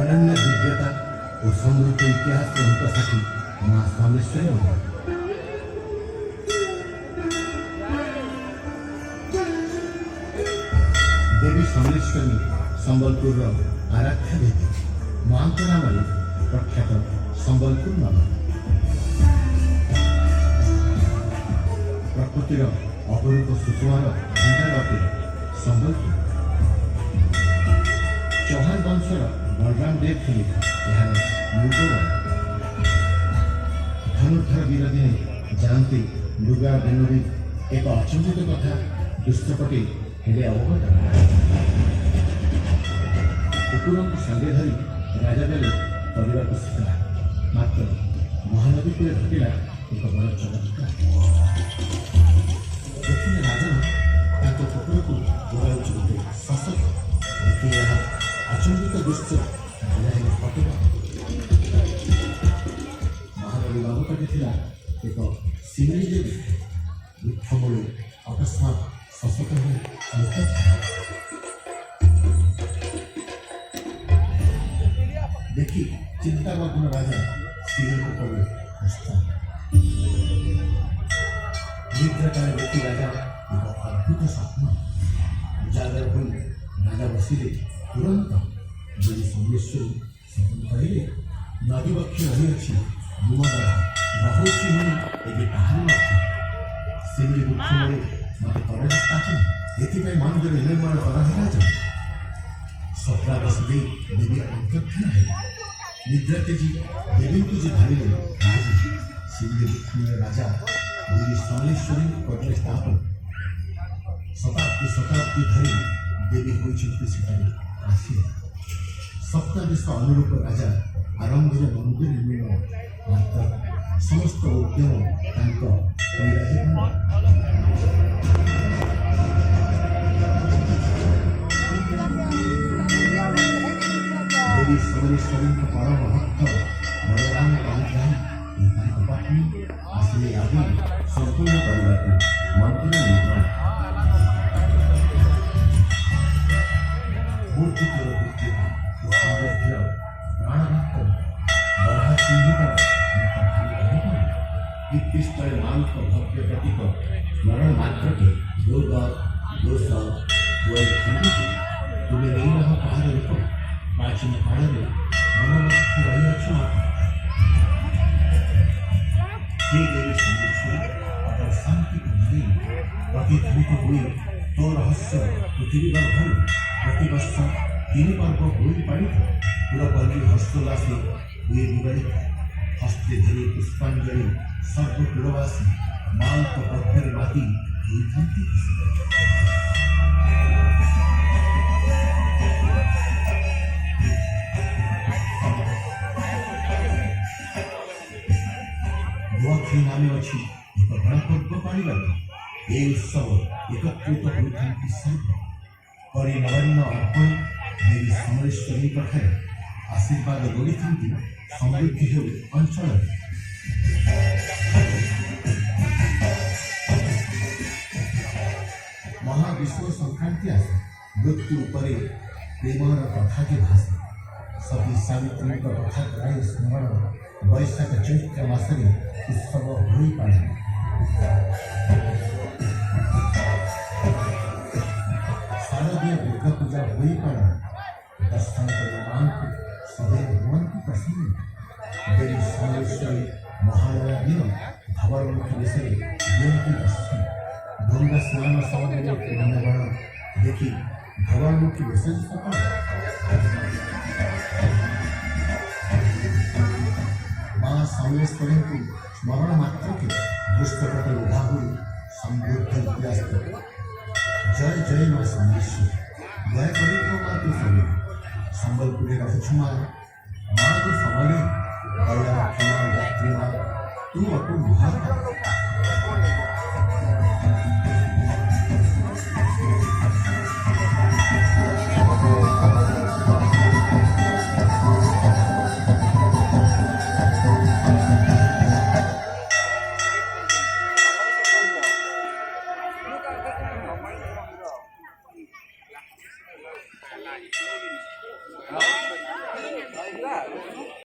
अनन्य दिव्यता और समृद्ध इतिहास प्रमुखासाठी माँ सामलेश्वरी मंदिर। देवी सामलेश्वरी संबलपुर आराध्या देवी माँ नाम प्रख्यात संबलपुर नाम प्रकृतिर अपरूप सुषमार भंडार अटे संबलपुर। चौहान वंशर बलराम देव थे यार मृगवर धनुर्धर वीर दिने जानते मृगा बेनरी एक अचंबित कथा दुष्टपटे हेले अवगत कुकुर को संगे धरी राजा बेले परिवार को शिखला मात्र महानदी कूले घटिला एक बड़ चमत्कार। देखिए राजा कुकुर को गोड़ाउछे शासक देखिए अचंबित दृश्य राजा पटुआ महानदी बाबूपटे थिला एक सिमरी देवी वृक्षमूले अकस्मात शासक देखी चिंतामग्न राजा सिमरी को पड़े हंसता निद्राकाले देखी राजा एक अद्भुत स्वप्न उजागर हुई राजा बसिले तुरंत देवी सामलेश्वरी स्वप्न कहले नदी पक्षी रही अच्छी मुमदा रहुची मुनि एक कहानी अच्छी सिमरी वृक्षमूले मत तले स्थापन एथिपाई मंदिर निर्माण कराजा स्वप्ना बसदे देवी अंतर्धान है निद्रा तेजी देवी को जो धरिले राज सिमरी वृक्षमूले राजा देवी सामलेश्वरी कटले स्थापन शताब्दी धरी देवी होती आसिया सप्तादेश अनुरूप राजा आरंभ मंदिर निर्माण मात्र समस्त उद्यम देवी सामलेश्वरी परम भक्त बलराम पत्नी आसिले आदि संपूर्ण परिवार मंदिर निर्माण मूर्ति मान को भव्य प्रतीक स्मरण मात्र के दोष तुम्हें नहीं रहा पहाड़ रूप प्राचीन काल में मनोमत रही अच्छी देवी सामलेश्वरी अगर शांति प्रतिध्वनित हुई तो रहस्य पृथ्वी पर भर प्रतिवर्ष 3 पर्व होई पाड़ी पुरपल्ली हस्तोल्लासे हुए विवाहित हस्ते धरी पुष्पांजलि सर्वकुलवासी माल को पत्थर माती नामे अच्छी एक बड़ा पर्व पाड़ी ये उत्सव एकत्रित होती परि नवान्न अर्पण देवी सामलेश्वरी पाखे आशीर्वाद लोड़ी समृद्धि हो अंचल महाविश्व संक्रांति आसे मृत्यु उपरे प्रेमर कथा के भाषे सती सावित्री कथा कराई स्मरण वैशाख चैत्र मासरे उत्सव हो पाए शारदीय दुर्गा पूजा हो पाए दर्शन मां को सदैव भगवंती प्रसन्न देवी सामलेश्वरी महालया दिन धवलमुखी विषय जयंती दर्शन गंगा स्नान सौंदर्य वृंदावन देखी धवलमुखी विसर्ज माँ सामलेश्वरी को स्मरण मात्र के दुष्टपटे उभा हुई समृद्ध व्यस्त जय जय माँ सामलेश्वरी दया करी तो माँ तू सभी संबलपुरी रखु माँ माँ तू सबले दया क्षमा गात्री माँ तू अपू महान जा